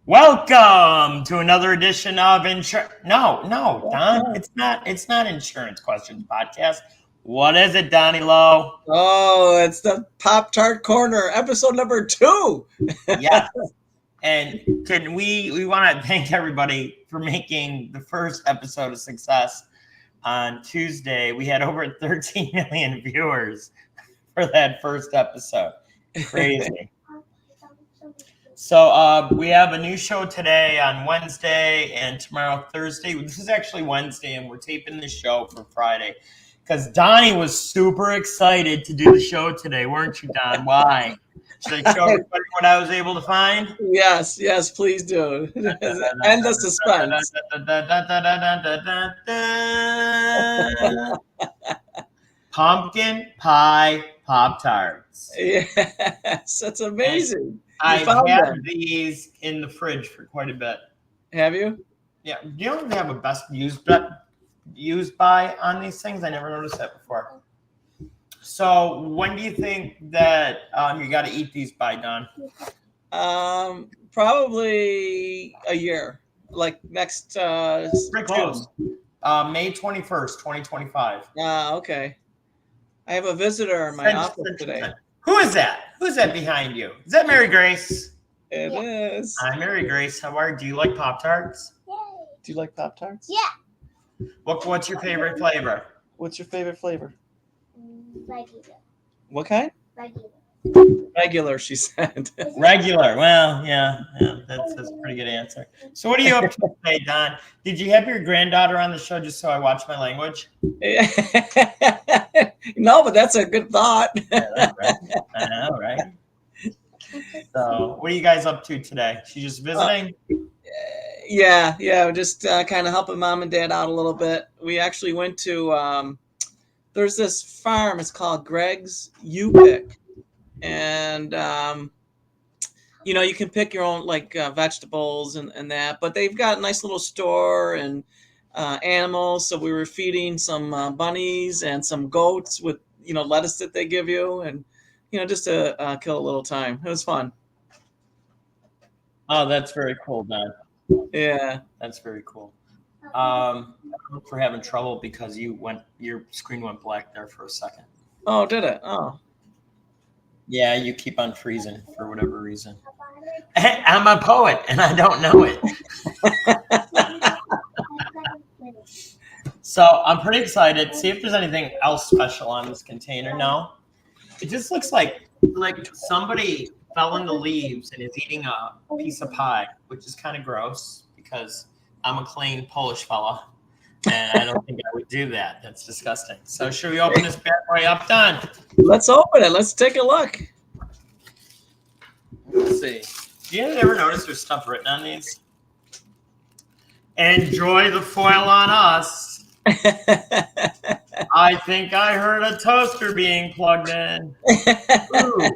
Welcome to another edition of Insurance. No, Don, it's not. It's not Insurance Questions podcast. What is it, Donnie Lowe? Oh, it's the Pop Tart Corner, episode number 2. Yes, and we want to thank everybody for making the first episode a success. On Tuesday, we had over 13 million viewers for that first episode. Crazy. So we have a new show today on Wednesday and tomorrow Thursday. This is actually Wednesday, and we're taping the show for Friday because Donnie was super excited to do the show today, weren't you, Don? Why? Should I show everybody what I was able to find? Yes, please do. End the suspense. Pumpkin Pie Pop Tarts. Yes, that's amazing. I've had these in the fridge for quite a bit. Have you? Yeah. You don't have a best used by on these things? I never noticed that before. So when do you think that you got to eat these by, Don? Probably a year. Like next June. May 21st, 2025. Okay. I have a visitor in my office today. Who is that? Who's that behind you? Is that Mary Grace? It is. Hi, Mary Grace. How are you? Do you like Pop Tarts? Yeah. Do you like Pop Tarts? Yeah. What's your favorite flavor? What's your favorite flavor? Regular. What kind? Regular. Regular, she said. Regular. Well, yeah, that's a pretty good answer. So what are you up to today, Don? Did you have your granddaughter on the show just so I watch my language? No, but that's a good thought. Yeah, that's right. I know, right? So what are you guys up to today? She just visiting? Yeah, just kind of helping mom and dad out a little bit. We actually went to there's this farm. It's called Greg's You Pick, and you can pick your own vegetables and that. But they've got a nice little store and animals. So we were feeding some bunnies and some goats with lettuce that they give you, and just to kill a little time. It was fun. Oh, that's very cool, Don. Yeah, that's very cool. For having trouble because your screen went black there for a second. Oh, did it? Oh. Yeah, you keep on freezing for whatever reason. Hey, I'm a poet and I don't know it. So I'm pretty excited. See if there's anything else special on this container. No, it just looks like somebody fell in the leaves and is eating a piece of pie, which is kind of gross because I'm a clean Polish fella, and I don't think I would do that. That's disgusting. So should we open this bad boy up, Don? Let's open it. Let's take a look. Let's see. Do you ever notice there's stuff written on these? Enjoy the foil on us. I think I heard a toaster being plugged in. Ooh,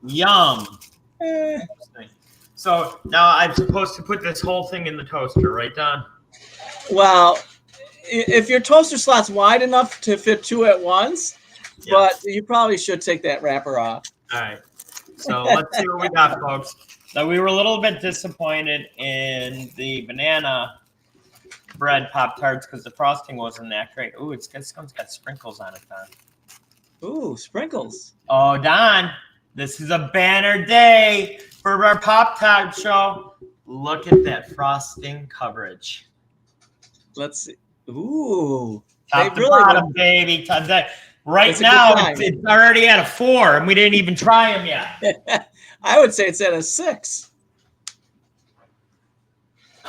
yum. So now I'm supposed to put this whole thing in the toaster, right, Don? Well, if your toaster slot's wide enough to fit 2 at once, but you probably should take that wrapper off. All right. So let's see what we got, folks. Now, we were a little bit disappointed in the banana bread Pop Tarts because the frosting wasn't that great. Ooh, it's got sprinkles on it, Don. Ooh, sprinkles. Oh, Don, this is a banner day for our Pop Tart show. Look at that frosting coverage. Let's see. Ooh. Top to bottom, baby. Right now, it's already at a 4, and we didn't even try them yet. I would say it's at a 6.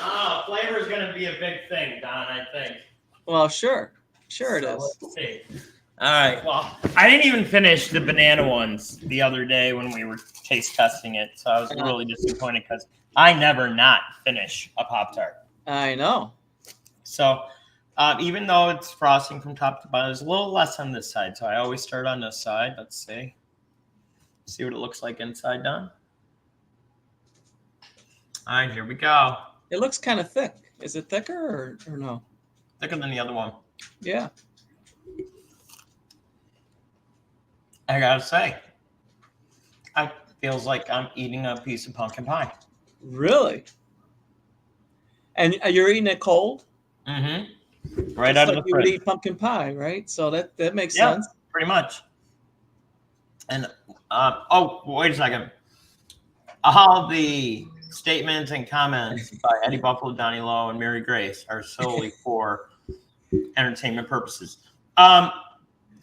Oh, flavor is going to be a big thing, Don, I think. Well, sure it is. Let's see. All right. Well, I didn't even finish the banana ones the other day when we were taste testing it, so I was really disappointed because I never not finish a Pop-Tart. I know. So even though it's frosting from top to bottom, there's a little less on this side, so I always start on this side. Let's see. See what it looks like inside, Don. All right, here we go. It looks kind of thick. Is it thicker or no? Thicker than the other one. Yeah. I gotta say, it feels like I'm eating a piece of pumpkin pie. Really? And you're eating it cold? Right Just out of like the you would fridge. eat pumpkin pie, right? So that makes Yeah, sense. pretty much. And oh, wait a second. All the statements and comments by Eddie Buffalo, Donnie Lowe, and Mary Grace are solely for entertainment purposes.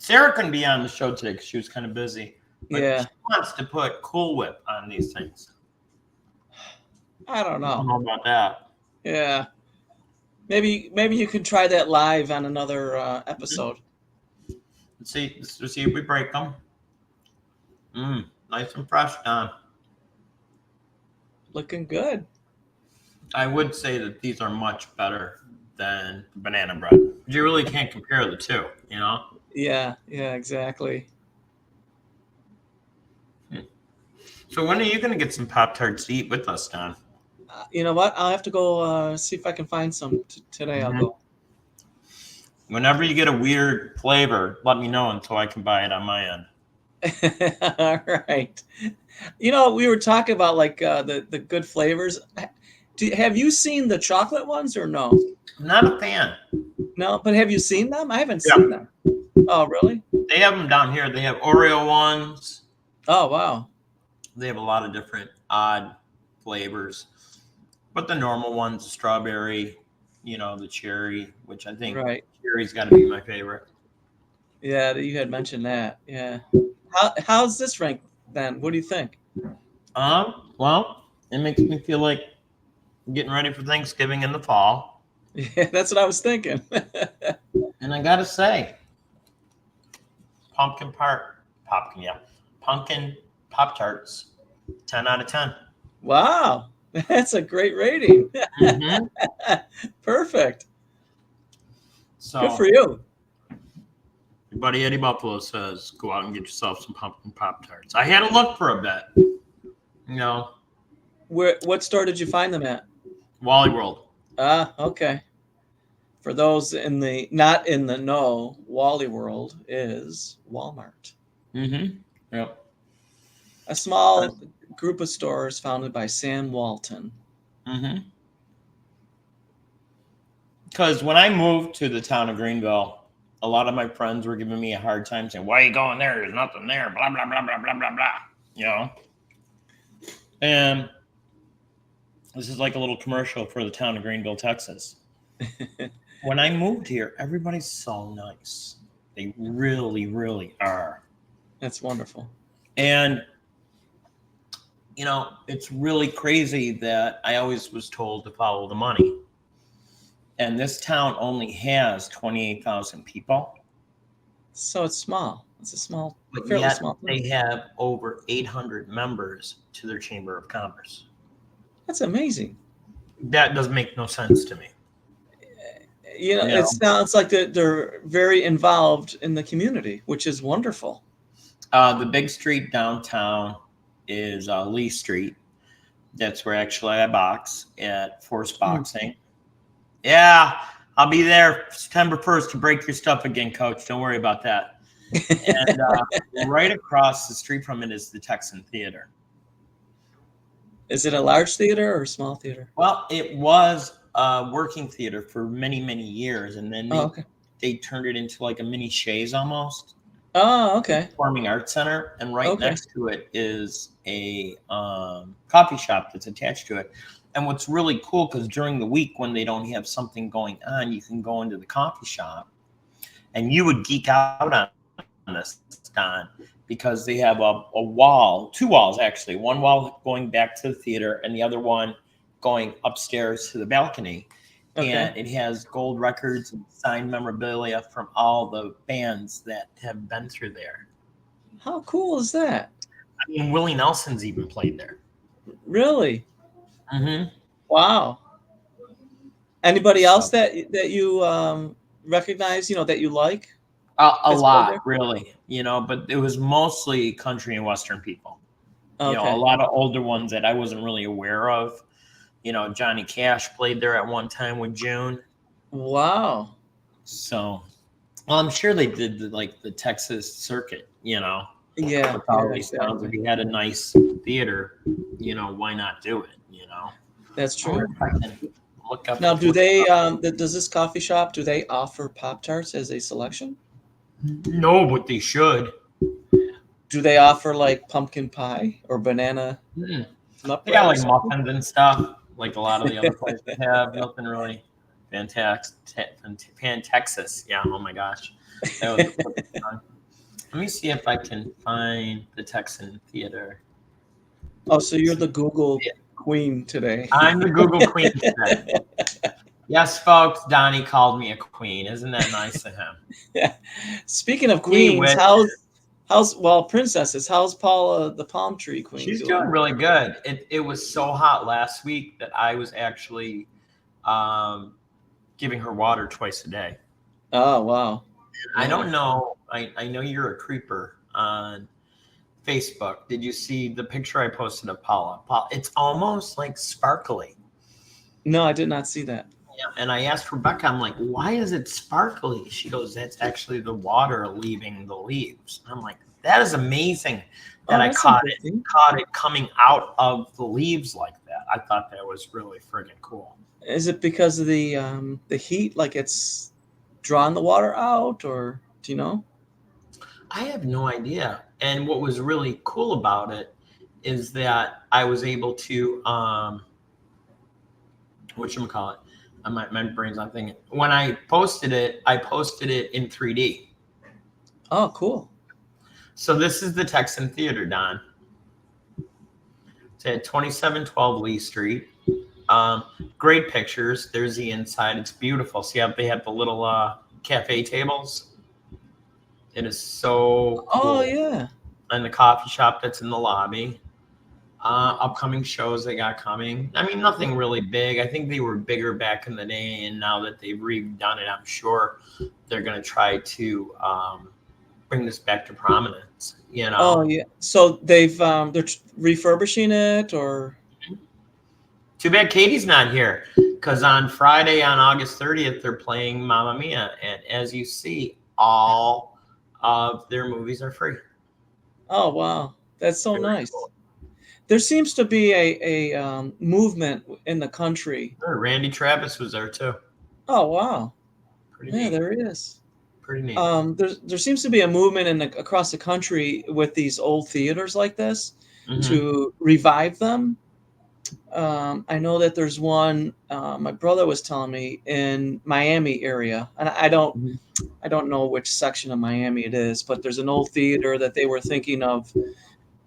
Sarah couldn't be on the show today because she was kind of busy, but Yeah. she wants to put Cool Whip on these things. I don't I don't know. know about that. Yeah. Maybe you can try that live on another episode. Let's see if we break them. Nice and fresh, Don. Looking good. I would say that these are much better than banana bread. You really can't compare the two, you know? Yeah, exactly. So when are you going to get some Pop Tarts to eat with us, Don? You know what? I'll have to go see if I can find some today. I'll go. Whenever you get a weird flavor, let me know until I can buy it on my end. All right. You know, we were talking about like the good flavors. Have you seen the chocolate ones or no? I'm not a fan. No, but have you seen them? I haven't Yeah. seen them. Oh, really? They have them down here. They have Oreo ones. Oh, wow. They have a lot of different odd flavors. But the normal ones, the strawberry, the cherry, which I think Right. cherry's got to be my favorite. Yeah, you had mentioned that. Yeah. How's this rank then? What do you think? Well, it makes me feel like getting ready for Thanksgiving in the fall. Yeah, that's what I was thinking. And I gotta say, Pumpkin Pop Tarts, 10 out of 10. Wow, that's a great rating. Mm-hmm. Perfect. So, Good for you. your buddy Eddie Buffalo says, go out and get yourself some Pumpkin Pop Tarts. I had to look for a bit. What store did you find them at? Wally World. Ah, okay. For those not in the know, Wally World is Walmart. Mm-hmm. Yep. A small group of stores founded by Sam Walton. Mm-hmm. Because when I moved to the town of Greenville, a lot of my friends were giving me a hard time saying, why are you going there? There's nothing there. Blah, blah, blah, blah, blah, blah, blah. And this is like a little commercial for the town of Greenville, Texas. When I moved here, everybody's so nice. They really, really are. That's wonderful. And, it's really crazy that I always was told to follow the money. And this town only has 28,000 people. So it's small. It's But fairly yet small. they have over 800 members to their Chamber of Commerce. That's amazing. That doesn't make no sense to me. It sounds like they're very involved in the community, which is wonderful. The big street downtown is Lee Street. That's where actually I box at Force Boxing. Yeah, I'll be there September 1st to break your stuff again, Coach. Don't worry about that. And right across the street from it is the Texan Theater. Is it a large theater or a small theater? Well, it was a working theater for many, many years, and then they turned it into like a mini Shays almost. Oh, okay. Performing Arts Center, and right next to it is a coffee shop that's attached to it. And what's really cool, because during the week when they don't have something going on, you can go into the coffee shop, and you would geek out on this, Don, because they have a wall, two walls actually, one wall going back to the theater and the other one going upstairs to the balcony. Okay. And it has gold records and signed memorabilia from all the bands that have been through there. How cool is that? I mean, Willie Nelson's even played there. Really? Mm-hmm. Wow. Anybody else that you recognize, that you like? A lot, really, but it was mostly country and Western people. Okay. A lot of older ones that I wasn't really aware of. Johnny Cash played there at one time with June. Wow. So, well, I'm sure they did the Texas circuit, Yeah, with all yeah, these towns. If exactly. you had a nice theater, why not do it? That's I wonder true. if I can look up. Now, do they? Does this coffee shop? Do they offer Pop Tarts as a selection? No, but they should. Do they offer like pumpkin pie or banana Mm. nut They got bread or like something? muffins and stuff, like a lot of the other places have. Nothing really fantastic. Pan Texas. Yeah. Oh my gosh, that was. Fun. Let me see if I can find the Texan Theater. Oh, so you're the Google queen today. I'm the Google Queen today. Yes, folks. Donnie called me a queen. Isn't that nice of him? Yeah. Speaking of He queens, wishes. how's well princesses? How's Paula the palm tree queen She's doing doing? really good. It was so hot last week that I was actually um, giving her water twice a day. Oh wow. I Yeah. don't know. I know you're a creeper on Facebook. Did you see the picture I posted of Paula? It's almost like sparkly. No, I did not see that. Yeah. And I asked Rebecca, I'm like, why is it sparkly? She goes, that's actually the water leaving the leaves. I'm like, that is amazing that Oh, I that's caught interesting. it coming out of the leaves like that. I thought that was really friggin' cool. Is it because of the heat, like it's drawing the water out, or do you know? I have no idea. And what was really cool about it is that I was able to whatchamacallit, my brain's not thinking. When I posted it in 3D. Oh, cool. So this is the Texan Theater, Don. It's at 2712 Lee Street. Um, Great pictures. There's the inside. It's beautiful. See how they have the little cafe tables? It is so Oh cool. yeah. And the coffee shop that's in the lobby. Upcoming shows they got coming. I mean, nothing really big. I think they were bigger back in the day, and now that they've redone it, I'm sure they're going to try to bring this back to prominence. Oh yeah. So they're refurbishing it, or Too bad Katie's not here, because on Friday, on August 30th, they're playing Mamma Mia, and as you see, all of their movies are free. oh wow, that's so Very nice. cool. There seems to be a movement in the country. Sure, Randy Travis was there too. Oh wow. Pretty Yeah, neat. there is. Pretty neat. There seems to be a movement across the country with these old theaters like this Mm-hmm. to revive them. I know that there's one my brother was telling me in Miami area, and I don't know which section of Miami it is, but there's an old theater that they were thinking of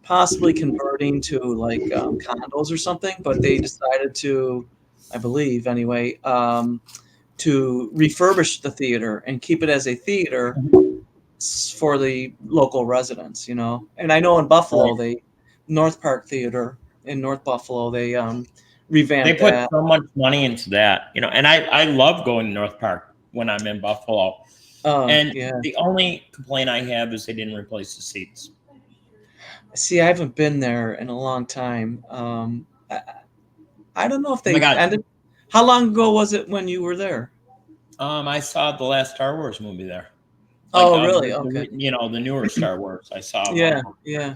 possibly converting to like condos or something, but they decided to, I believe anyway, to refurbish the theater and keep it as a theater for the local residents, you know. And I know in Right. Buffalo, they North Park Theater in North Buffalo, they They revamped put that. so much money into that, and I love going to North Park when I'm in Buffalo. Oh And yeah. the only complaint I have is they didn't replace the seats. See, I haven't been there in a long time. I don't know if Oh my they God. ended. How long ago was it when you were there? I saw the last Star Wars movie there. Like Oh, really? Okay. the newer Star Wars. I saw one Yeah, of them, yeah.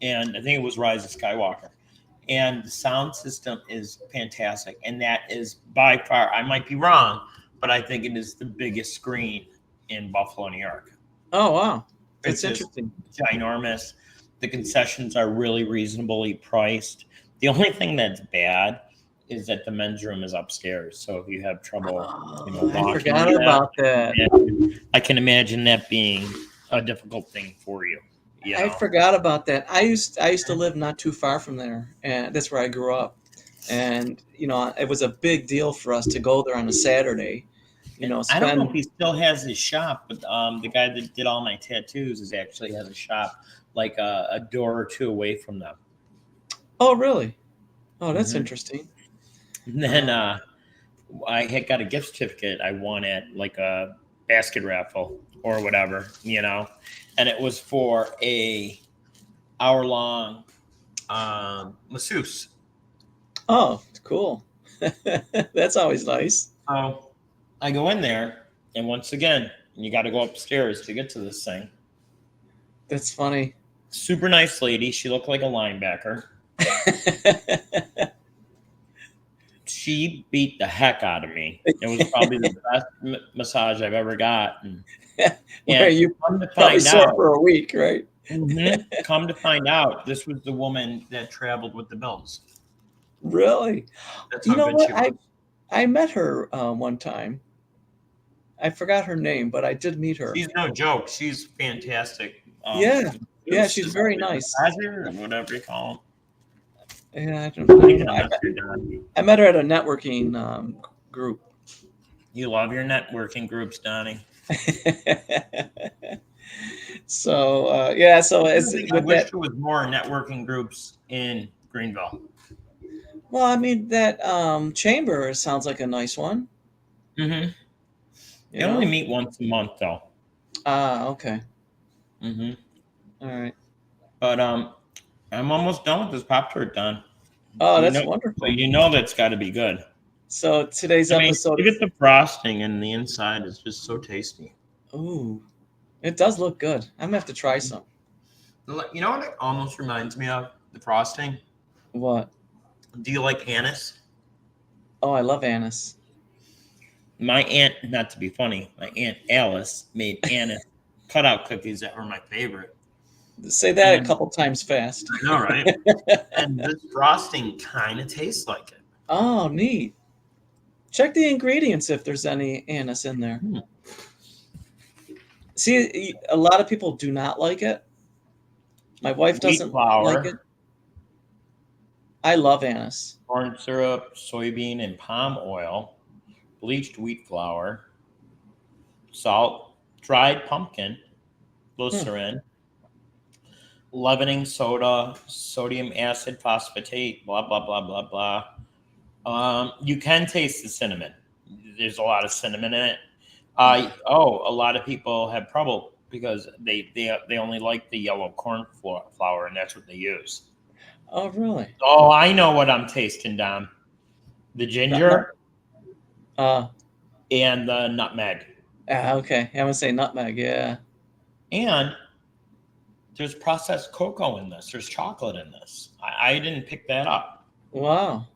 and I think it was Rise of Skywalker. And the sound system is fantastic, and that is by far. I might be wrong, but I think it is the biggest screen in Buffalo, New York. Oh, wow. It's That's just interesting. ginormous. The concessions are really reasonably priced. The only thing that's bad is that the men's room is upstairs. So if you have trouble, Oh, I walking forgot to that, about that. I can imagine that being a difficult thing for you. I forgot about that. I used to live not too far from there, and that's where I grew up. And it was a big deal for us to go there on a Saturday. And I don't know if he still has his shop, but the guy that did all my tattoos actually has a shop like a door or two away from them. Oh, really? Oh, that's Mhm. interesting. And then I had got a gift certificate I won at like a basket raffle or whatever, and it was for a hour-long masseuse. Oh, cool. That's always nice. So I go in there, and once again, you got to go upstairs to get to this thing. That's funny. Super nice lady. She looked like a linebacker. She beat the heck out of me. It was probably the best massage I've ever gotten. Where And you come to probably find sore out, for a week, right? come to find out, this was the woman that traveled with the Bills. Really? That's You how know good what? she was. I met her one time. I forgot her name, but I did meet her. She's no joke. She's fantastic. Yeah. Yeah, she's Just very nice. massager or whatever you call Yeah, I them. don't Thinking know. of Mr. Don. I met her at a networking group. You love your networking groups, Donnie. So yeah, so I as think I with wish that, there was more networking groups in Greenville. well, I mean that chamber sounds like a nice one. Mm-hmm. You They only know? meet once a month, though. Ah, okay. Mm-hmm. All right. But I'm almost done with this Pop Tart, Don. Oh, You that's know, so wonderful. you know that's got to be good. So today's I mean, episode you is, get the frosting and the inside is just so tasty. ooh, it does look good. I'm gonna have to try some. You know what it almost reminds me of? The frosting. What? Do you like anise? Oh, I love anise. My aunt, not to be funny, my aunt Alice made anise cutout cookies that were my favorite. Say that a And couple times fast. I know, right? And this frosting kind of tastes like it. Oh, neat. Check the ingredients if there's any anise in there. Hmm. See, a lot of people do not like it. My wife Wheat doesn't like it. flour, I love anise. corn syrup, soybean and palm oil, bleached wheat flour, salt, dried pumpkin, glycerin, leavening soda, sodium acid phosphatate, blah, blah, blah, blah, blah. You can taste the cinnamon. There's a lot of cinnamon in it. A lot of people have trouble because they only like the yellow corn flour, and that's what they use. Oh, really? Oh, I know what I'm tasting, Dom. The ginger Uh, and the nutmeg. okay. I'm gonna say nutmeg. Yeah. And there's processed cocoa in this. There's chocolate in this. I didn't pick that up. Wow.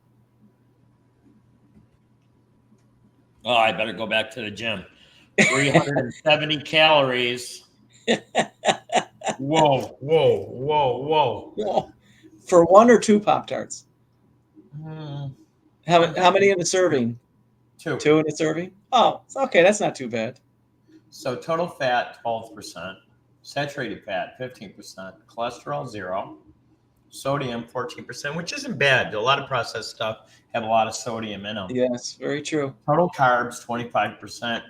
Oh, I better go back to the gym. 370 calories. Whoa, whoa, whoa, Whoa. For one or two Pop Tarts? whoa. How many in a serving? Two. Two in a serving? Oh, okay. That's not too bad. So total fat, 12%. Saturated fat, 15%. Cholesterol, 0. Sodium, 14%, which isn't bad. A lot of processed stuff have a lot of sodium in them. Yes, very true. Total carbs, 25%.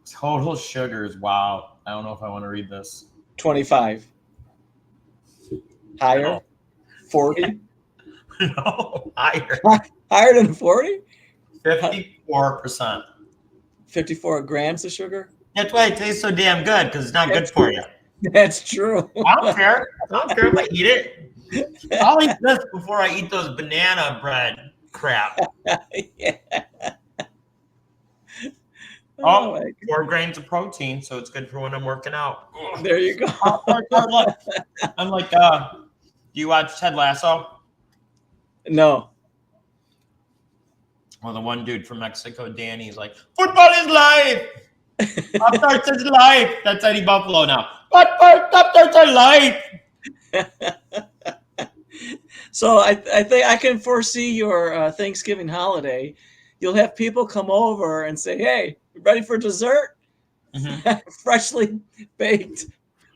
Total sugars, wow. I don't know if I want to read this. 25. Higher? No. 40? No, higher. Higher than 40? 54%. 54 grams of sugar? That's why it tastes so damn good, because it's not good for you. That's true. I don't care. I don't care if I eat it. I'll eat this before I eat those banana bread crap. Yeah. Oh, my 4 grains of protein, so it's good for when I'm working out. God. There you go. Look, I'm like, do you watch Ted Lasso? No. Well, the one dude from Mexico, Danny's like, football is life. Pop Tarts is life. That's Eddie Buffalo now. Pop Tarts are life. So I think I can foresee your Thanksgiving holiday. You'll have people come over and say, "Hey, you ready for dessert? Mm-hmm. Freshly baked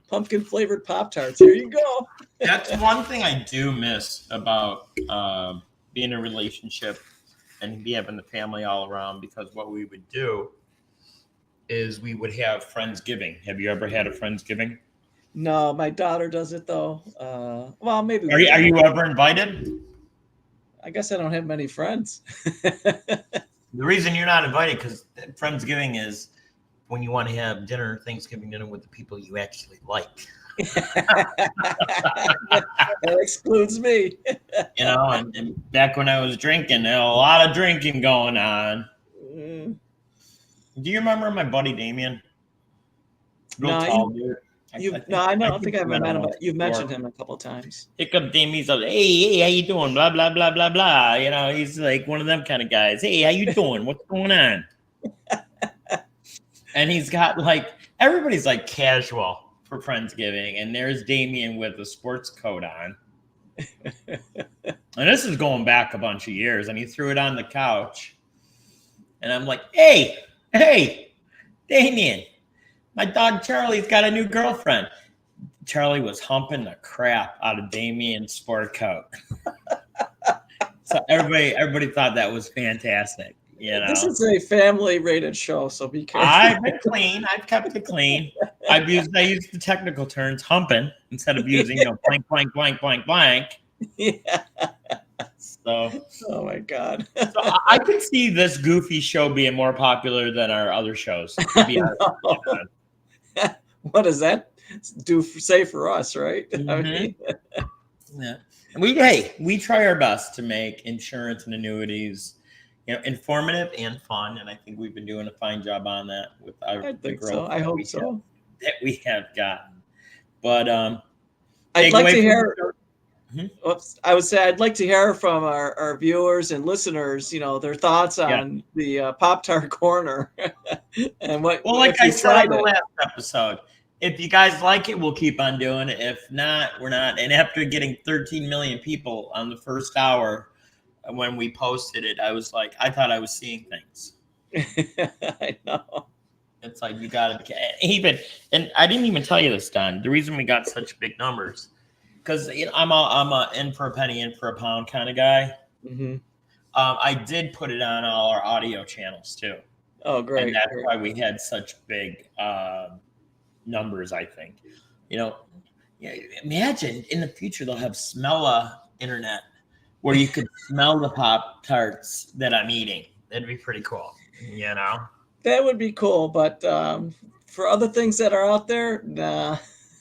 pumpkin flavored Pop Tarts. Here you go." That's one thing I do miss about being in a relationship and having the family all around, because what we would do is we would have Friendsgiving. Have you ever had a Friendsgiving? No, my daughter does it though. Well, maybe. Are you ever invited? I guess I don't have many friends. The reason you're not invited because Friendsgiving is when you want to have dinner, Thanksgiving dinner with the people you actually like. That excludes me. You know, and back when I was drinking, there was a lot of drinking going on. Mm. Do you remember my buddy Damien? Real No, tall dude. I don't think I've met met him, once but you've before. mentioned him a couple of times. Here comes Damien. He's like, hey, how you doing? Blah, blah, blah, blah, blah. You know, he's like one of them kind of guys. Hey, how you doing? What's going on? And he's got like, everybody's like casual for Friendsgiving. And there's Damien with a sports coat on. And this is going back a bunch of years. And he threw it on the couch. And I'm like, hey, Damien, my dog Charlie's got a new girlfriend. Charlie was humping the crap out of Damien's sport coat. So everybody thought that was fantastic. You know, This is a family-rated show, so be careful. I've been clean. I've kept it clean. I used the technical terms, humping, instead of using blank, blank, blank, blank, blank. Yeah. So, Oh my God. so I could see this goofy show being more popular than our other shows. To be honest with you. What does that say for us, right? I Mhm. mean, Yeah. And we try our best to make insurance and annuities, informative and fun. And I think we've been doing a fine job on that with I the think growth so. I that hope we so. that we have gotten. But I'd like takeaway to from hear. the show- Oops, I would say I'd like to hear from our viewers and listeners, their thoughts Yeah. on the Pop Tart corner and what. Well, like if I you said on tried the it. last episode, if you guys like it, we'll keep on doing it. If not, we're not. And after getting 13 million people on the first hour when we posted it, I was like, I thought I was seeing things. I know. It's like you got to even, and I didn't even tell you this, Don. The reason we got such big numbers, because I'm a in for a penny, in for a pound kind of guy. Mm-hmm. I did put it on all our audio channels too, Oh, great! and that's Great. why we had such big numbers. I think, imagine in the future they'll have Smella internet where you could smell the Pop Tarts that I'm eating. That'd be pretty cool, That would be cool, but for other things that are out there, nah.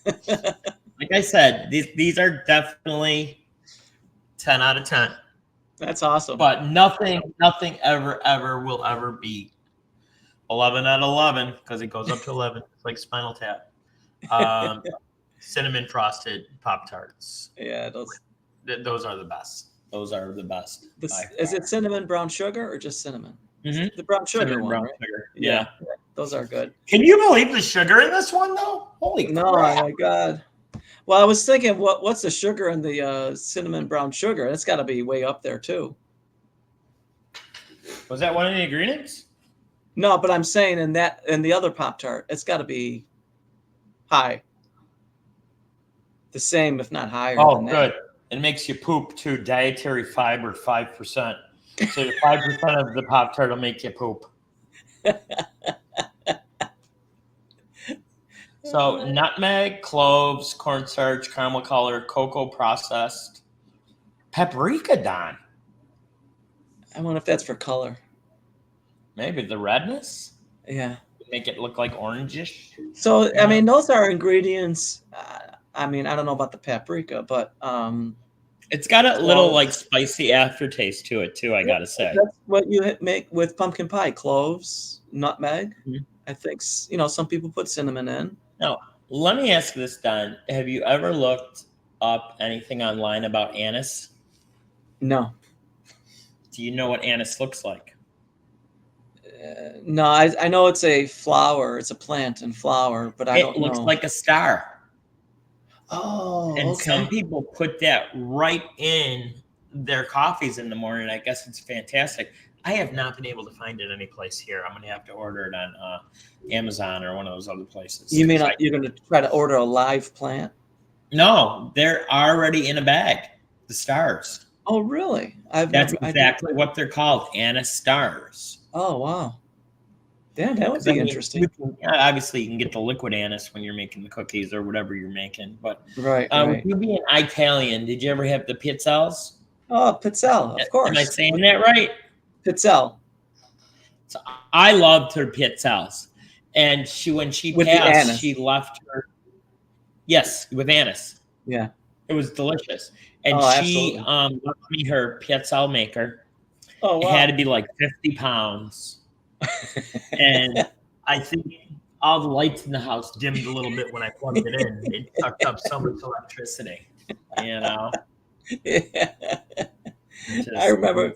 Like I said, these are definitely 10 out of 10. That's awesome. But nothing ever will ever be 11 out of 11 because it goes up to 11. It's like Spinal Tap. Cinnamon frosted Pop Tarts. Yeah, those are the best. Those are the best. Is it cinnamon brown sugar or just cinnamon? Mm-hmm. The brown sugar Cinnamon one, brown right? sugar. Yeah, those are good. Can you believe the sugar in this one though? Holy No, crap. my God. Well, I was thinking, what's the sugar in the cinnamon brown sugar? It's got to be way up there too. Was that one of the ingredients? No, but I'm saying in the other Pop Tart, it's got to be high. The same, if not higher. Oh, than good. That. It makes you poop too. Dietary fiber 5%. So the 5% of the Pop Tart will make you poop. So nutmeg, cloves, cornstarch, caramel color, cocoa processed, paprika, Don. I wonder if that's for color. Maybe the redness. Yeah. Make it look like orangish. So I mean, those are ingredients. I mean, I don't know about the paprika, but it's got a little like spicy aftertaste to it too. I gotta say. That's what you make with pumpkin pie: cloves, nutmeg. Mm-hmm. I think some people put cinnamon in. Now, let me ask this, Don. Have you ever looked up anything online about anise? No. Do you know what anise looks like? No, I know it's a flower. It's a plant and flower, but I don't know. It looks like a star. Oh, and okay. Some people put that right in their coffees in the morning. I guess it's fantastic. I have not been able to find it any place here. I'm going to have to order it on Amazon or one of those other places. You mean you're going to try to order a live plant? No, they're already in a bag. The stars. Oh, really? That's exactly what they're called, anise stars. Oh, wow. Yeah, that would be interesting. Obviously, you can get the liquid anise when you're making the cookies or whatever you're making. But right. With you being Italian, did you ever have the pizzelles? Oh, pizzelle, of course. Am I saying that right? Pizzelle. So I loved her pizzelles. And when she passed, she left her. Yes, with anise. Yeah. It was delicious. And she left me her pizzelle maker. Oh, wow. It had to be like 50 pounds. And I think all the lights in the house dimmed a little bit when I plugged it in. It sucked up so much electricity, you know. Yeah. Just, I remember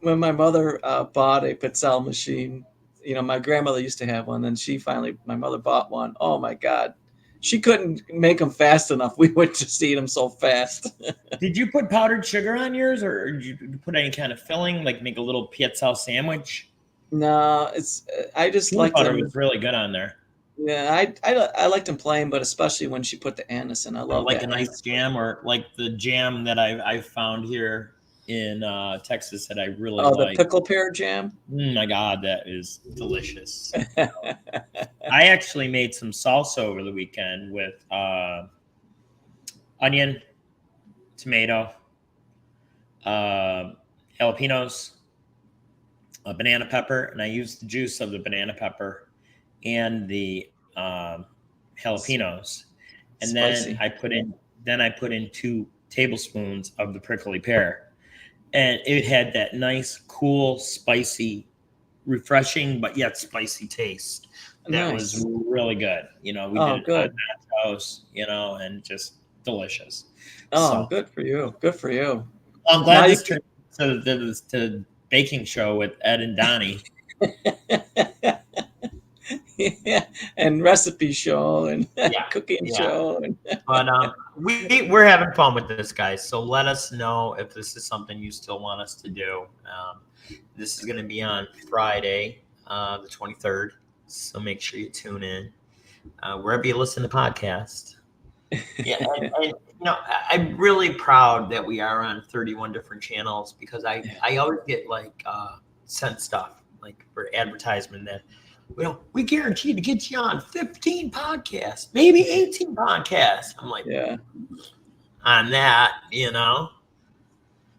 when my mother bought a Pizzelle machine. My grandmother used to have one, and my mother bought one. Oh my God. She couldn't make them fast enough. We would just eat them so fast. Did you put powdered sugar on yours, or did you put any kind of filling, like make a little pizzelle sandwich? No, I just Peanut liked butter them. was really good on there. Yeah, I liked them plain, but especially when she put the anise in. I Or love like that a nice anise. jam, or like the jam that I found here in Texas that I really Oh, the like. pickle pear jam. My God, that is delicious. I actually made some salsa over the weekend with onion, tomato, jalapenos, a banana pepper, and I used the juice of the banana pepper and the jalapenos, and Spicy. then I put in 2 tablespoons of the prickly pear, and it had that nice, cool, spicy, refreshing but yet spicy taste. That Nice. was really good. We Oh, did it on good. nachos, and just delicious. Oh, So good for you. Good for you. I'm Now glad you this turned to baking show with Ed and Donnie. yeah, and recipe show and Yeah, cooking yeah. show and But we're having fun with this, guys. So let us know if this is something you still want us to do. This is going to be on Friday, the 23rd. So make sure you tune in wherever you listen to podcasts. Yeah, and I'm really proud that we are on 31 different channels, because I always get sent stuff like for advertisement that we guarantee to get you on 15 podcasts, maybe 18 podcasts. I'm like, yeah. on that.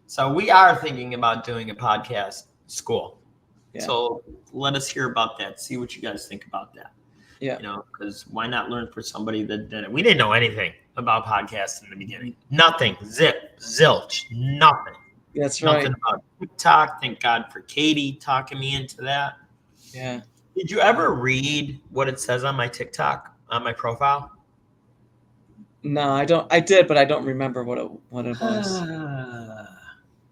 So we are thinking about doing a podcast school. Yeah. So let us hear about that. See what you guys think about that. Yeah. Because why not learn for somebody that did it? We didn't know anything about podcasts in the beginning. Nothing. Zip. Zilch. Nothing. That's right. Nothing about TikTok. Thank God for Katie talking me into that. Yeah. Did you ever read what it says on my TikTok, on my profile? No, I don't. I did, but I don't remember what it was.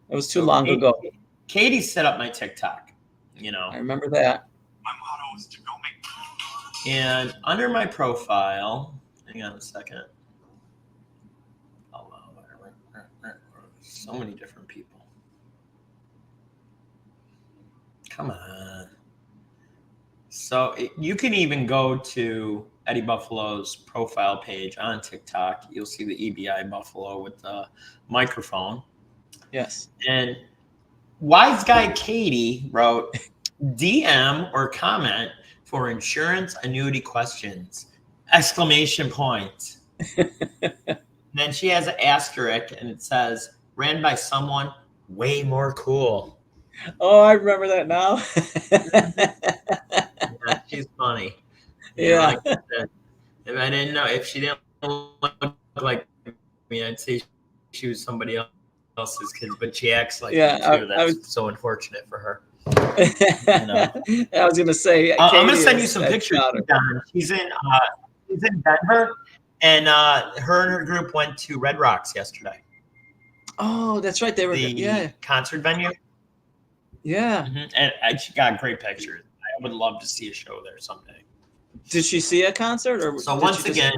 It was too long ago. Katie set up my TikTok. I remember that. My motto is to go make. And under my profile, hang on a second. Oh, so many different people. Come on. So you can even go to Eddie Buffalo's profile page on TikTok. You'll see the EBI Buffalo with the microphone. Yes. And Wise Guy Katie wrote, DM or comment for insurance annuity questions! Exclamation point. Then she has an asterisk and it says, ran by someone way more cool. Oh, I remember that now. Yeah, she's funny. Yeah. Like I said, if I didn't know, if she didn't look like me, I'd say she was somebody else's kid, but she acts like me too. That's so unfortunate for her. I was going to say, I'm going to send you some pictures. She's in Denver, and her and her group went to Red Rocks yesterday. Oh, that's right. They were the concert venue. Yeah. Mm-hmm. And she got great pictures. I would love to see a show there someday. Did she see a concert? Or so once again,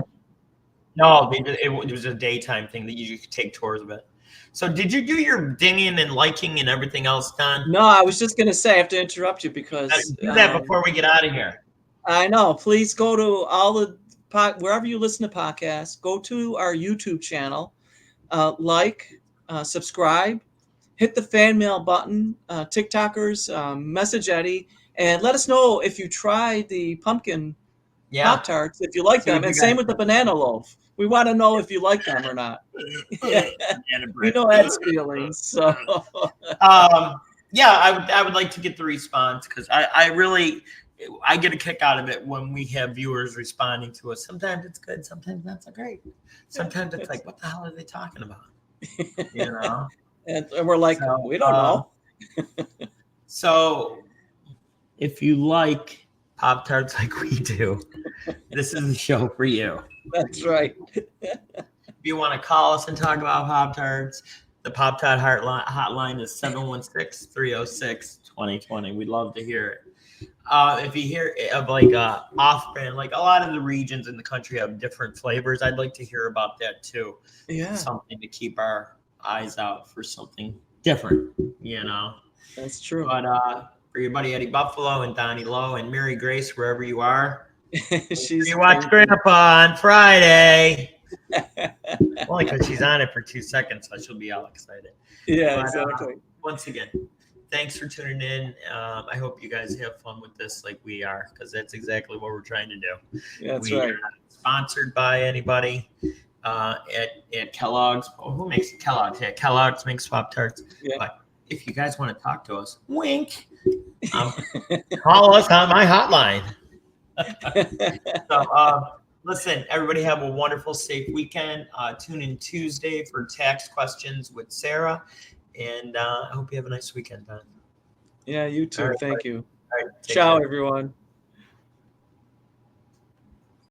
no, it was a daytime thing that you could take tours of it. So did you do your dinging and liking and everything else, Don? No, I was just going to say, I have to interrupt you because do that before we get out of here. I know. Please go to all the wherever you listen to podcasts. Go to our YouTube channel, subscribe, hit the fan mail button. TikTokers, message Eddie, and let us know if you tried the pumpkin Pop Tarts, if you like them, and same with the banana loaf. We want to know if you like them or not. We know Ed's feelings. So, I would like to get the response because I get a kick out of it when we have viewers responding to us. Sometimes it's good, sometimes not so great. Sometimes it's like, what the hell are they talking about? And we're like, we don't know. So, if you like Pop Tarts like we do, this is the show for you. That's right. If you want to call us and talk about Pop Tarts, the Pop Tart hotline is 716-306-2020. We'd love to hear it. If you hear of like off-brand, like a lot of the regions in the country have different flavors, I'd like to hear about that too. Yeah, Something to keep our eyes out for something different, that's true. But for your buddy Eddie Buffalo and Donnie Lowe and Mary Grace, wherever you are, you watch Grandpa on Friday. Only because she's on it for 2 seconds, so she'll be all excited. Yeah, But, exactly. Once again, thanks for tuning in. I hope you guys have fun with this like we are, because that's exactly what we're trying to do. That's We right. are not sponsored by anybody at Kellogg's. Oh, who makes Kellogg's? Yeah, Kellogg's makes Pop Tarts. Yeah. But if you guys want to talk to us, wink, call us on my hotline. So, listen, everybody have a wonderful, safe weekend. Tune in Tuesday for tax questions with Sarah. And I hope you have a nice weekend, Don. Yeah, you too. All right, Thank buddy. you. All right, take Ciao, care. everyone.